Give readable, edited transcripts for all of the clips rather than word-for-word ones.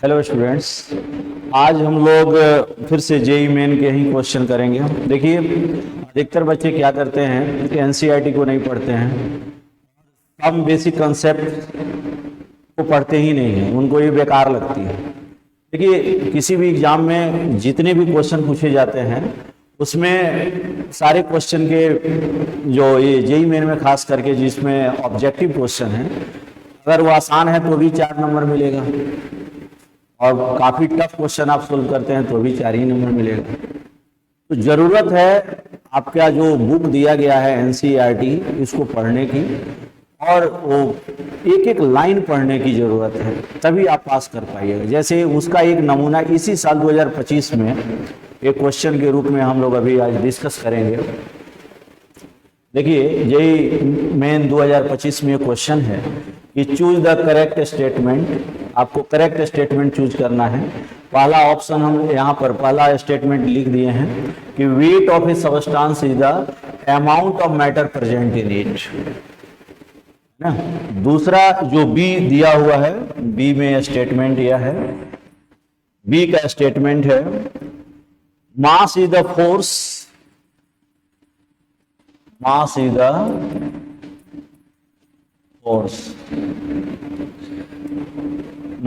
Hello students. आज हम लोग फिर से जेई मेन के ही क्वेश्चन करेंगे। देखिए, अधिकतर बच्चे क्या करते हैं कि एनसीईआरटी को नहीं पढ़ते हैं, हम बेसिक कंसेप्ट को पढ़ते ही नहीं हैं, उनको ये बेकार लगती है। देखिए, किसी भी एग्जाम में जितने भी क्वेश्चन पूछे जाते हैं उसमें सारे क्वेश्चन के जो ये जेई मेन में खास करके जिसमें ऑब्जेक्टिव क्वेश्चन है, अगर वो आसान है तो भी 4 नंबर मिलेगा और काफी टफ क्वेश्चन आप सोल्व करते हैं तो भी 4 ही नंबर मिलेगा। तो जरूरत है आपका जो बुक दिया गया है एनसीईआरटी, इसको पढ़ने की और वो एक एक लाइन पढ़ने की जरूरत है, तभी आप पास कर पाइएगा। जैसे उसका एक नमूना इसी साल 2025 में एक क्वेश्चन के रूप में हम लोग अभी आज डिस्कस करेंगे। देखिए, जेई मेन 2025 में क्वेश्चन है कि चूज द करेक्ट स्टेटमेंट। आपको करेक्ट स्टेटमेंट चूज करना है। पहला ऑप्शन हम यहाँ पर पहला स्टेटमेंट लिख दिए हैं कि weight of A substance is the amount of matter present in it ना। दूसरा जो बी दिया हुआ है, बी में स्टेटमेंट यह है, बी का स्टेटमेंट है mass is the force, mass is the force,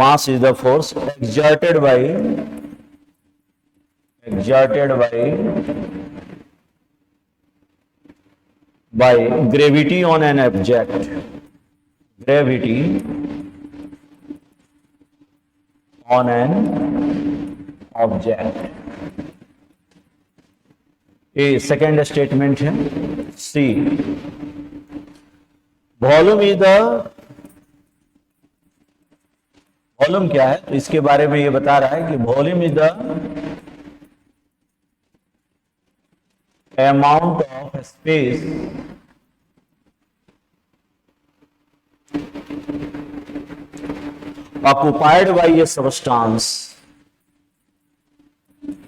mass is the force exerted by gravity on an object, gravity on an object। ये सेकेंड स्टेटमेंट है। सी, वॉल्यूम इज द, वॉल्यूम क्या है तो इसके बारे में ये बता रहा है कि volume is the amount of space occupied by a substance,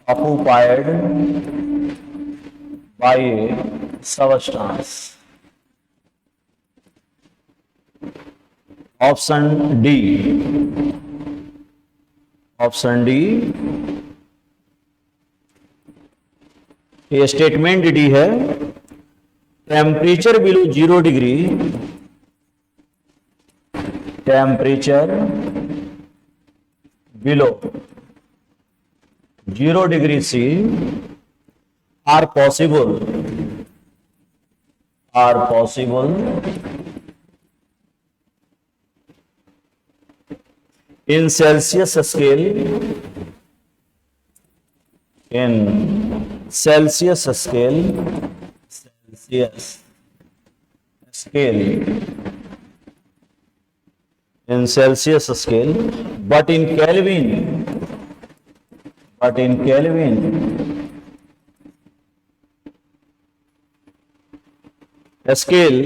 occupied by a substance। Option D, option D, ये स्टेटमेंट डी है। Temperature below 0 degree, temperature below 0 degree C are possible, are possible in Celsius scale, in Celsius scale, Celsius scale, in Celsius scale, but in Kelvin, but in Kelvin scale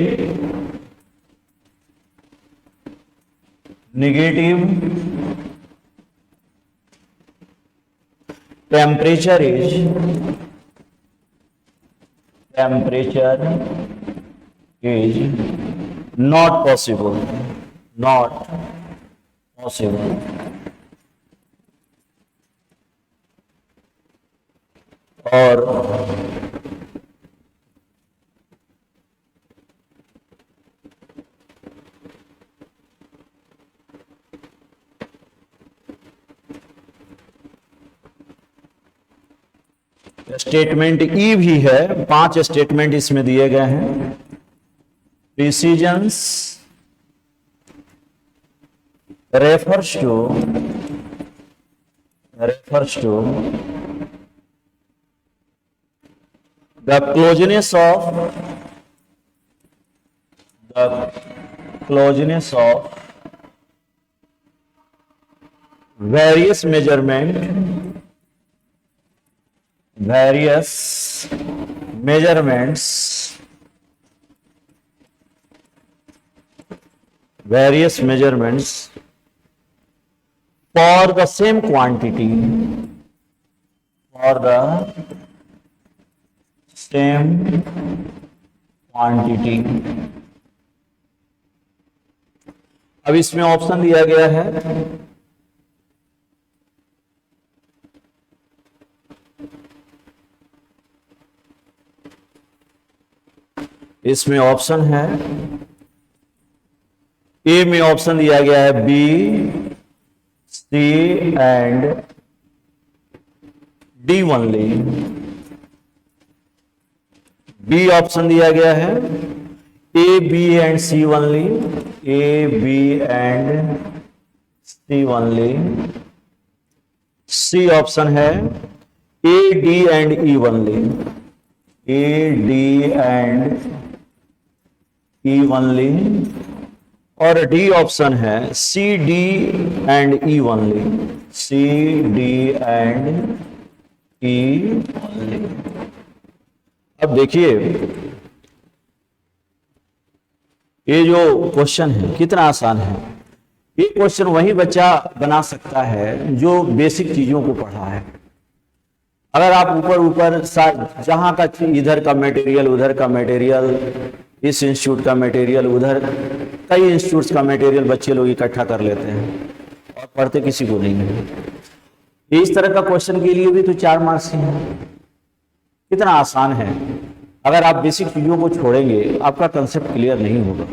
negative temperature is not possible, not possible। और statement ई भी है, 5 statement इसमें दिए गए हैं। प्रिसीजंस refers to the closeness of various measurements for the same quantity, for the same quantity। अब इसमें option दिया गया है इसमें ऑप्शन है, ए में ऑप्शन दिया गया है B, C and D only. B option दिया गया है A, B and C only, A, B and C only. C option है A, D and E only, A, D and E only. और डी ऑप्शन है C, D and E only, C, D and E only. अब देखिए ये जो question है कितना आसान है। ये क्वेश्चन वही बच्चा बना सकता है जो बेसिक चीजों को पढ़ा है। अगर आप ऊपर जहां का इधर का मटेरियल, उधर का मटेरियल, इस इंस्टीट्यूट का मटेरियल, उधर कई इंस्टीट्यूट्स का मटेरियल बच्चे लोग इकट्ठा कर लेते हैं और पढ़ते किसी को नहीं है। इस तरह का क्वेश्चन के लिए भी तो 4 मार्क्स ही है। कितना आसान है। अगर आप बेसिक चीजों को छोड़ेंगे आपका कंसेप्ट क्लियर नहीं होगा,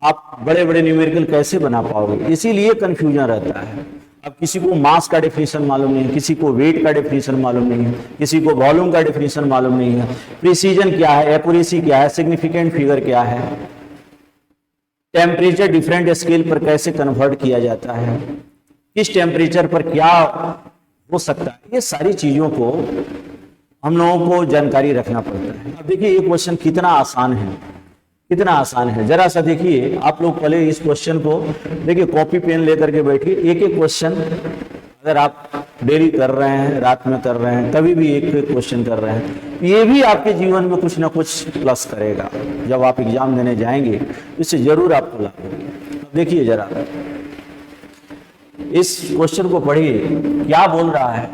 आप बड़े बड़े न्यूमेरिकल कैसे बना पाओगे। इसीलिए कंफ्यूजन रहता है। अब किसी को मास का डेफिनेशन मालूम नहीं है, किसी को वेट का डेफिनेशन मालूम नहीं है, किसी को वॉल्यूम का डेफिनेशन मालूम नहीं है, प्रिसीजन क्या है, एक्यूरेसी क्या है, सिग्निफिकेंट फिगर क्या है, टेम्परेचर डिफरेंट स्केल पर कैसे कन्वर्ट किया जाता है, किस टेम्परेचर पर क्या हो सकता है, ये सारी चीजों को हम लोगों को जानकारी रखना पड़ता है। अब देखिए ये क्वेश्चन कितना आसान है, कितना आसान है। जरा सा देखिए आप लोग पहले इस क्वेश्चन को देखिए, कॉपी पेन लेकर के बैठिए। एक एक क्वेश्चन अगर आप डेली कर रहे हैं, रात में कर रहे हैं, कभी भी एक एक क्वेश्चन कर रहे हैं, ये भी आपके जीवन में कुछ ना कुछ प्लस करेगा। जब आप एग्जाम देने जाएंगे इससे जरूर आपको लाभ होगा। देखिए जरा इस क्वेश्चन को पढ़िए, क्या बोल रहा है।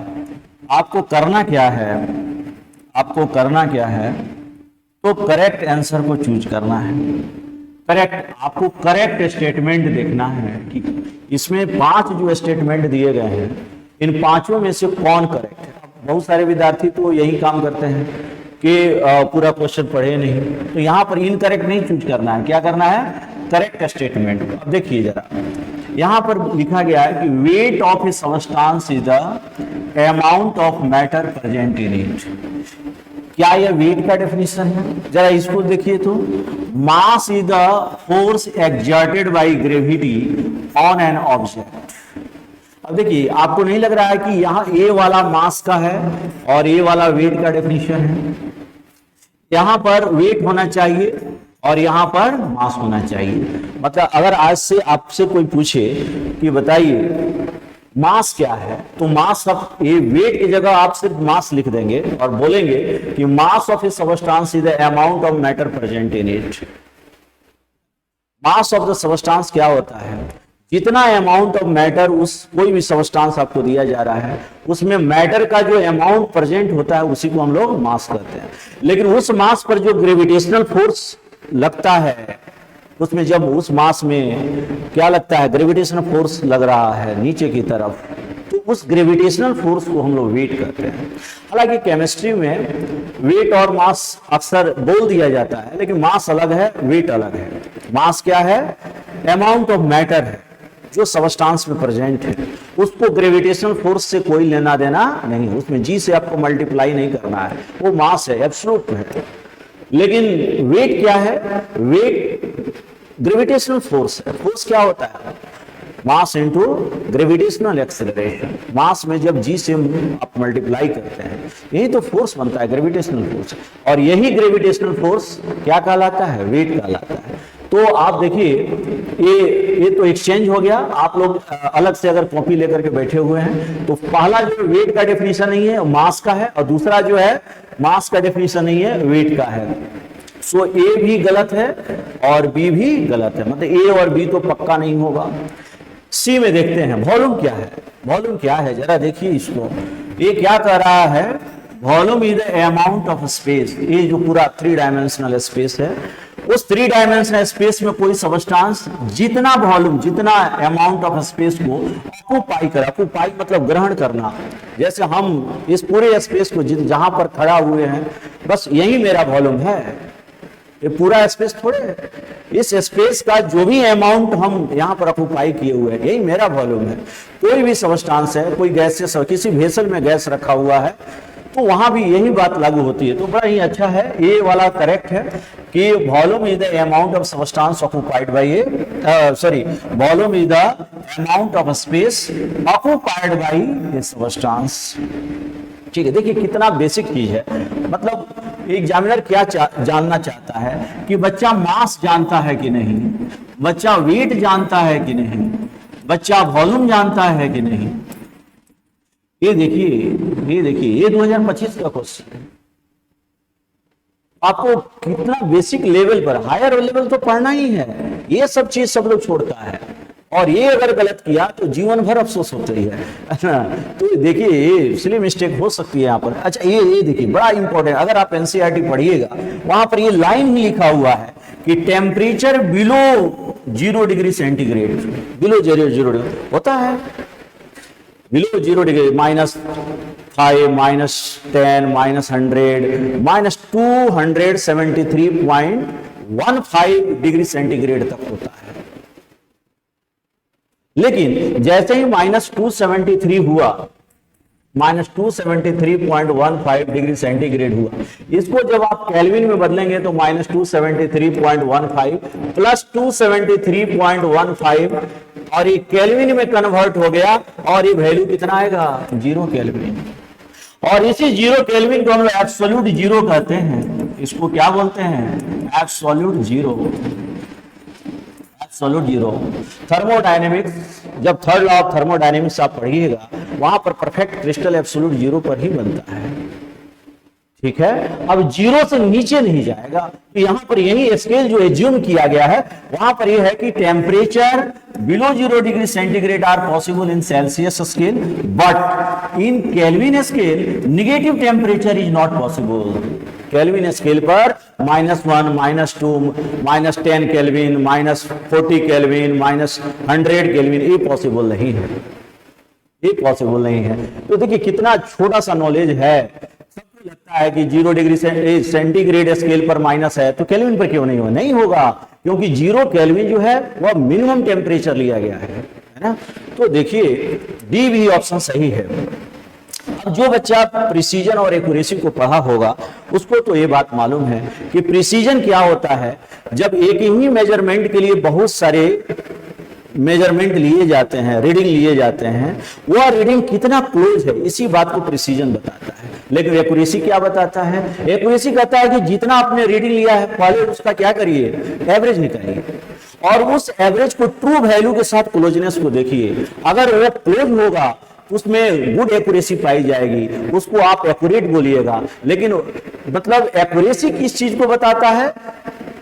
आपको करना क्या है, आपको करना क्या है, तो करेक्ट आंसर को चूज करना है। करेक्ट, आपको करेक्ट स्टेटमेंट देखना है कि इसमें 5 जो स्टेटमेंट दिए गए हैं इन 5 में से कौन करेक्ट है। बहुत सारे विद्यार्थी तो यही काम करते हैं कि पूरा क्वेश्चन पढ़े नहीं, तो यहाँ पर इनकरेक्ट नहीं चूज करना है, क्या करना है, करेक्ट स्टेटमेंट। अब देखिए जरा यहाँ पर लिखा गया है कि weight of A substance is the amount of matter present in it. क्या यह वेट का डेफिनेशन है? जरा इसको देखिए तो, mass is the force exerted by gravity on an object. अब देखिए आपको नहीं लग रहा है कि यहाँ ए वाला मास का है और ए वाला वेट का डेफिनेशन है। यहाँ पर वेट होना चाहिए और यहाँ पर मास होना चाहिए। मतलब अगर आज से आपसे कोई पूछे कि बताइए मास क्या है, तो मास ऑफ ये वेट की जगह आप सिर्फ मास लिख देंगे और बोलेंगे कि mass of A substance is the amount of matter present in it. Mass of the substance क्या होता है, जितना अमाउंट ऑफ मैटर उस कोई भी सबस्टांस आपको दिया जा रहा है उसमें मैटर का जो अमाउंट प्रेजेंट होता है उसी को हम लोग मास कहते हैं। लेकिन उस मास पर जो ग्रेविटेशनल फोर्स लगता है, उसमें जब उस मास में क्या लगता है, ग्रेविटेशनल फोर्स लग रहा है नीचे की तरफ, तो उस ग्रेविटेशनल फोर्स को हम लोग वेट कहते हैं। हालांकि केमिस्ट्री में वेट और मास अक्सर बोल दिया जाता है, लेकिन मास अलग है, वेट अलग है। मास क्या है, अमाउंट ऑफ मैटर है जो सबस्टांस में प्रेजेंट है, उसको ग्रेविटेशनल फोर्स से कोई लेना देना नहीं, उसमें जी से आपको मल्टीप्लाई नहीं करना है, वो मास है, एब्सोल्यूट है। लेकिन वेट क्या है, वेट ग्रेविटेशनल फोर्स है। फोर्स क्या होता है, मास इनटू ग्रेविटेशनल एक्सेलरेशन। मास में जब जी से आप मल्टीप्लाई करते हैं यही तो फोर्स बनता है, ग्रेविटेशनल फोर्स। और यही ग्रेविटेशनल फोर्स क्या कहलाता है, वेट कहलाता है। तो आप देखिए ये तो एक्सचेंज हो गया। आप लोग अलग से अगर कॉपी लेकर के बैठे हुए हैं तो पहला जो वेट का डेफिनेशन नहीं है मास का है, और दूसरा जो है मास का डेफिनेशन नहीं है, वेट का है। सो ए भी गलत है और बी भी गलत है, मतलब ए और बी तो पक्का नहीं होगा। सी में देखते हैं वॉल्यूम क्या है। वॉल्यूम क्या है जरा देखिए इसको, ये क्या कह रहा है, volume is the amount of space. ये जो पूरा 3 डायमेंशनल स्पेस है, उस 3 डायमेंशनल स्पेस में कोई सबस्टांस जितना वॉल्यूम, जितना अमाउंट ऑफ स्पेस को ऑक्यूपाई करे, ऑक्यूपाई मतलब ग्रहण करना। जैसे हम इस पूरे स्पेस को जहां पर खड़ा हुए हैं, बस यही मेरा वॉल्यूम है, ये पूरा स्पेस थोड़े है। इस स्पेस का जो भी अमाउंट हम यहाँ पर ऑक्यूपाई किए हुए हैं, यही मेरा वॉल्यूम है। कोई भी सबस्टांस है, कोई गैस से किसी वेसल में गैस रखा हुआ है, तो वहां भी यही बात लागू होती है। तो बड़ा ही अच्छा है, ये वाला करेक्ट है कि volume is the amount of substance occupied by A, sorry, volume is the amount of space occupied by A substance. ठीक है, देखिए कितना बेसिक चीज है। मतलब एग्जामिनर क्या जानना चाहता है कि बच्चा मास जानता है कि नहीं, बच्चा वेट जानता है कि नहीं, बच्चा वॉल्यूम जानता है कि नहीं। ये देखिए ये 2025 का क्वेश्चन है। आपको कितना बेसिक लेवल पर, हायर लेवल तो पढ़ना ही है, ये सब चीज सब लोग छोड़ता है। और ये अगर गलत किया तो जीवन भर अफसोस होता ही है। तो देखिए इसलिए मिस्टेक हो सकती है यहाँ पर। अच्छा ये देखिए बड़ा इंपॉर्टेंट, अगर आप एनसीईआरटी पढ़िएगा वहां पर ये लाइन ही लिखा हुआ है कि temperature below 0 degree centigrade, below 0 होता है, बिलो 0 डिग्री, -5, -10, -100, -273.15 डिग्री सेंटीग्रेड तक होता है। लेकिन जैसे ही -273 हुआ, -273.15 डिग्री सेंटीग्रेड हुआ, इसको जब आप केल्विन में बदलेंगे तो -273.15 प्लस 273.15 और ये केल्विन में कन्वर्ट हो गया और ये वैल्यू कितना आएगा, 0 केल्विन। और इसी 0 केल्विन को हम लोग एब्सोल्यूट जीरो कहते हैं। इसको क्या बोलते हैं, absolute zero, absolute zero. Thermodynamics, जब थर्ड लॉ ऑफ थर्मोडायनेमिक्स आप पढ़िएगा वहां पर परफेक्ट क्रिस्टल एब्सोल्यूट जीरो पर ही बनता है। ठीक है, अब जीरो से नीचे नहीं जाएगा। तो यहां पर यही स्केल जो एज्यूम किया गया है वहां पर यह है कि temperature below 0 degree centigrade are possible in Celsius scale, but in Kelvin scale negative temperature is not possible. Kelvin scale पर -1, -2, -10 केल्विन, -40 केल्विन, -100 केल्विन ये पॉसिबल नहीं है, ये पॉसिबल नहीं है। तो देखिए कितना छोटा सा नॉलेज है। सबको लगता है कि 0 डिग्री सेंटीग्रेड स्केल पर माइनस है तो केल्विन पर क्यों नहीं होगा, नहीं होगा, क्योंकि 0 केल्विन जो है वह मिनिमम टेम्परेचर लिया गया है ना। तो देखिए डी भी ऑप्शन सही है। अब जो बच्चा प्रिसीजन और एक्यूरेसी को पढ़ा होगा उसको तो ये बात मालूम है कि प्रिसीजन क्या होता है। जब एक ही मेजरमेंट के लिए बहुत सारे मेजरमेंट लिए जाते हैं, रीडिंग लिए जाते हैं, वह रीडिंग कितना क्लोज है इसी बात को प्रिसीजन बताता है। लेकिन एक्यूरेसी क्या बताता है, एक्यूरेसी कहता है कि जितना आपने रीडिंग लिया है पहले उसका क्या करिए, एवरेज निकालिए और उस एवरेज को ट्रू वैल्यू के साथ क्लोजनेस को देखिए। अगर वो क्लोज होगा उसमें गुड एक्यूरेसी पाई जाएगी, उसको आप एक्यूरेट बोलिएगा। लेकिन मतलब एक्यूरेसी किस चीज को बताता है,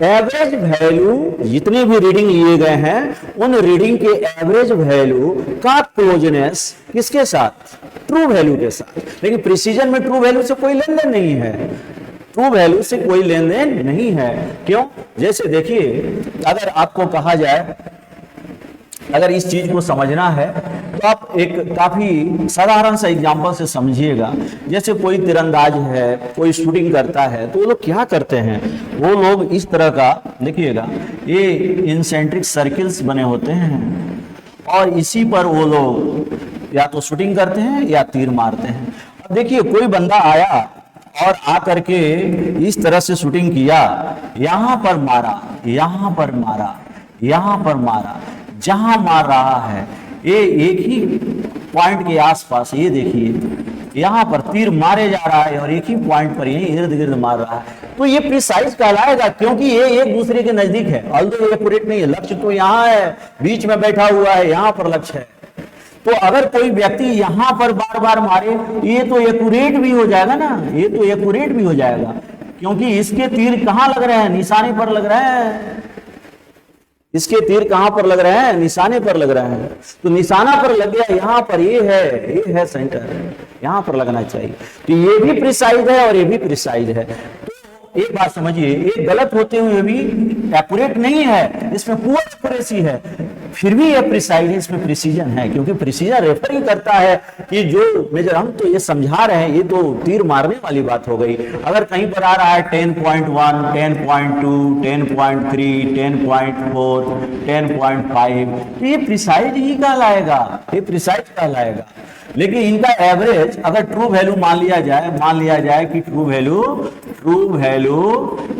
एवरेज वैल्यू जितने भी रीडिंग लिए गए हैं उन रीडिंग के एवरेज वैल्यू का क्लोजनेस किसके साथ, ट्रू वैल्यू के साथ। लेकिन प्रिसीजन में ट्रू वैल्यू से कोई लेन देन नहीं है, ट्रू वैल्यू से कोई लेन देन नहीं है। क्यों, जैसे देखिए अगर आपको कहा जाए, अगर इस चीज को समझना है तो आप एक काफी साधारण सा एग्जांपल से समझिएगा। जैसे कोई तीरंदाज है, कोई शूटिंग करता है, तो वो लोग क्या करते हैं, वो लोग इस तरह का देखिएगा, ये इंसेंट्रिक सर्किल्स बने होते हैं और इसी पर वो लोग या तो शूटिंग करते हैं या तीर मारते हैं। अब देखिए कोई बंदा आया और आकर के इस तरह से शूटिंग किया, यहां पर मारा, यहां पर मारा, यहां पर मारा, जहां मार रहा है ये एक ही पॉइंट के आसपास, ये देखिए यहां पर तीर मारे जा रहा है और एक ही पॉइंट पर यही इर्द गिर्द मार रहा है, तो ये प्रिसाइज कहलाएगा क्योंकि ये एक दूसरे के नजदीक है। ऑल्दो ये एक्यूरेट नहीं है, लक्ष्य तो यहाँ है, बीच में बैठा हुआ है, यहाँ पर लक्ष्य है। तो अगर कोई व्यक्ति यहां पर बार बार मारे ये तो एक्यूरेट भी हो जाएगा ना, ये तो एक्यूरेट भी हो जाएगा क्योंकि इसके तीर कहां लग रहे हैं, निशाने पर लग रहे हैं। इसके तीर कहां पर लग रहे हैं, निशाने पर लग रहे हैं। तो निशाना पर लग गया, यहां पर ये है सेंटर, यहां पर लगना चाहिए। तो ये भी प्रिसाइज है और ये भी प्रिसाइज है। तो एक बात समझिए, ये गलत होते हुए भी एक्यूरेट नहीं है, इसमें पूरा एक्यूरेसी है। फिर भी ये प्रिसाइज, इसमें प्रिसीजन है, क्योंकि प्रिसीजन रेफर ही करता है कि जो मेजर, हम तो ये समझा रहे हैं, ये तो तीर मारने वाली बात हो गई। अगर कहीं पर आ रहा है 10.1, 10.2, 10.3, 10.4, 10.5, तो ये प्रिसाइज ही कहलाएगा, ये प्रिसाइज कहलाएगा। लेकिन इनका एवरेज अगर ट्रू वैल्यू मान लिया जाए कि ट्रू वैल्यू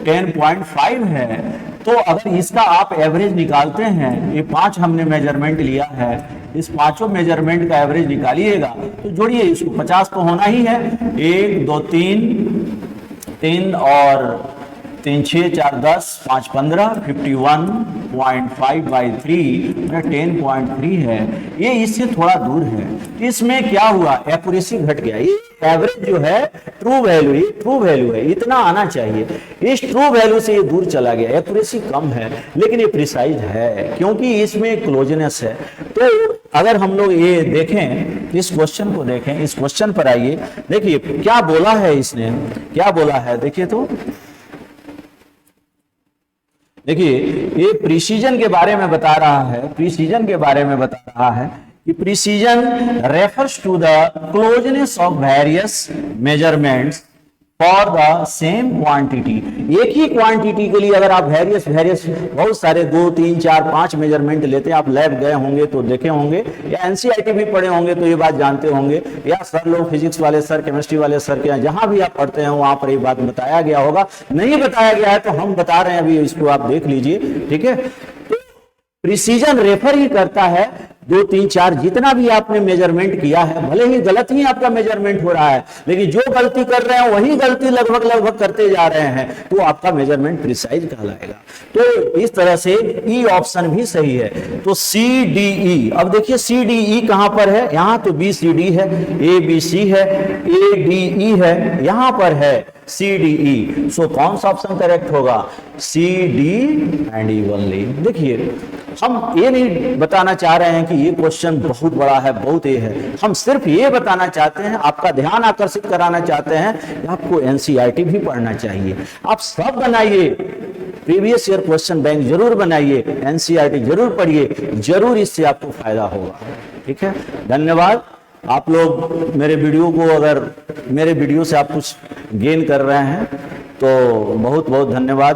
10.5 है, तो अगर इसका आप एवरेज निकालते हैं, ये 5 हमने मेजरमेंट लिया है, इस 5 मेजरमेंट का एवरेज निकालिएगा तो जोड़िए, इसको 50 तो होना ही है। 1 2 3 और 3 6 4 10 5 15, 51.5/3 10.3 है, ये इससे थोड़ा दूर है। इसमें क्या हुआ, एक्यूरेसी घट गया। ये एवरेज जो है ट्रू वैल्यू है, इतना आना चाहिए, इस ट्रू वैल्यू से ये दूर चला गया, एक्यूरेसी कम है, लेकिन ये प्रिसाइज है क्योंकि इसमें क्लोजनेस है। तो अगर हम लोग ये देखें, इस क्वेश्चन को देखें, इस क्वेश्चन पर आइए, देखिए क्या बोला है इसने, क्या बोला है, देखिए तो देखिए ये प्रिसीजन के बारे में बता रहा है, कि precision refers to the closeness of various measurements for the same quantity. एक ही क्वांटिटी के लिए अगर आप वेरियस बहुत सारे 2 3 4 5 मेजरमेंट लेते हैं, आप लैब गए होंगे तो देखे होंगे, या एनसीईआरटी भी पढ़े होंगे तो ये बात जानते होंगे, या सर लोग फिजिक्स वाले सर, केमिस्ट्री वाले सर के जहां भी आप पढ़ते हैं वहां पर ये बात बताया गया होगा। नहीं बताया गया है तो हम बता रहे हैं, अभी इसको आप देख लीजिए, ठीक है। तो प्रिसीजन रेफर ही करता है 2 3 4 जितना भी आपने मेजरमेंट किया है, भले ही गलत ही आपका मेजरमेंट हो रहा है, लेकिन जो गलती कर रहे हैं वही गलती लगभग करते जा रहे हैं, तो आपका मेजरमेंट प्रिसाइज कहलाएगा। तो इस तरह से ई ऑप्शन भी सही है। तो सी डी ई, अब देखिए सी डी ई कहां पर है, यहां तो बी सी डी है, ए बी सी है, ए डी ई है, यहां पर है सी डी ई। सो कौन सा ऑप्शन करेक्ट होगा, C D and E only. देखिए हम ये नहीं बताना चाह रहे हैं कि ये क्वेश्चन बहुत बड़ा है, बहुत ये है, हम सिर्फ ये बताना चाहते हैं, आपका ध्यान आकर्षित कराना चाहते हैं कि आपको एनसीईआरटी भी पढ़ना चाहिए। आप सब बनाइए, प्रीवियस ईयर क्वेश्चन बैंक जरूर बनाइए, एनसीईआरटी जरूर पढ़िए, जरूर इससे आपको फायदा होगा। ठीक है, धन्यवाद। आप लोग मेरे वीडियो को, अगर मेरे वीडियो से आप कुछ गेन कर रहे हैं तो बहुत बहुत धन्यवाद।